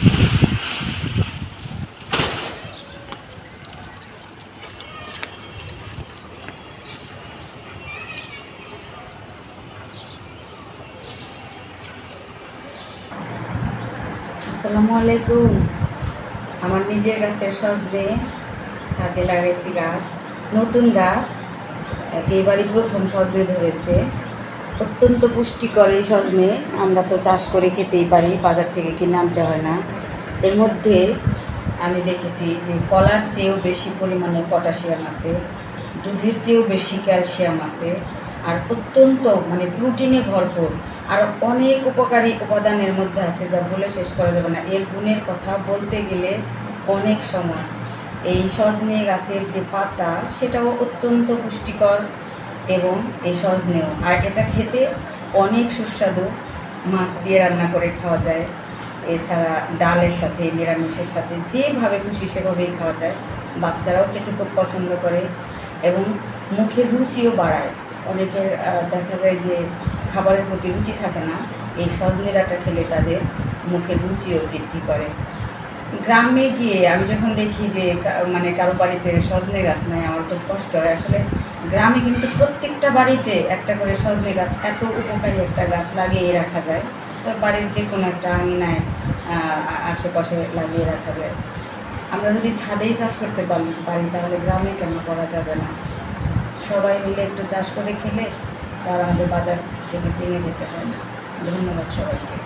আসসালামু আলাইকুম। আমার নিজের গাছের সজনে ছাদে লাগাইছি গাছ, নতুন গাছ, এবারই প্রথম সজনে ধরেছে। অত্যন্ত পুষ্টিকর এই সজনে, আমরা তো চাষ করে খেতেই পারি, বাজার থেকে কিনে আনতে হয় না। এর মধ্যে আমি দেখেছি যে কলার চেয়েও বেশি পরিমাণে পটাশিয়াম আছে, দুধের চেয়েও বেশি ক্যালসিয়াম আছে, আর অত্যন্ত প্রোটিনে ভরপুর। আর অনেক উপকারী উপাদানের মধ্যে আছে যা বলে শেষ করা যাবে না। এর গুণের কথা বলতে গেলে অনেক সময়। এই সজনে গাছের যে পাতা সেটাও অত্যন্ত পুষ্টিকর, এবং এই সজনেও, আর এটা খেতে অনেক সুস্বাদু। মাছ দিয়ে রান্না করে খাওয়া যায়, এছাড়া ডালের সাথে, নিরামিষের সাথে, যেভাবে খুশি সেভাবেই খাওয়া যায়। বাচ্চারাও খেতে খুব পছন্দ করে এবং মুখের রুচিও বাড়ায়। অনেকের দেখা যায় যে খাবারের প্রতি রুচি থাকে না, এই সজনে ডাঁটা খেলে তাদের মুখের রুচিও বৃদ্ধি করে। গ্রামে গিয়ে আমি যখন দেখি যে কারো বাড়িতে সজনে গাছ নাই, আমার খুব কষ্ট হয়। আসলে গ্রামে কিন্তু প্রত্যেকটা বাড়িতে একটা করে সজনে গাছ, এত উপকারী একটা গাছ লাগিয়ে রাখা যায়। তো বাড়ির যে কোনো একটা আঙিনায় আশেপাশে লাগিয়ে রাখা যায়। আমরা যদি ছাদেই চাষ করতে পারি তাহলে গ্রামে কেন করা যাবে না? সবাই মিলে একটু চাষ করে খেলে তার আমাদের বাজার থেকে কিনে খেতে হয় না। ধন্যবাদ সবাইকে।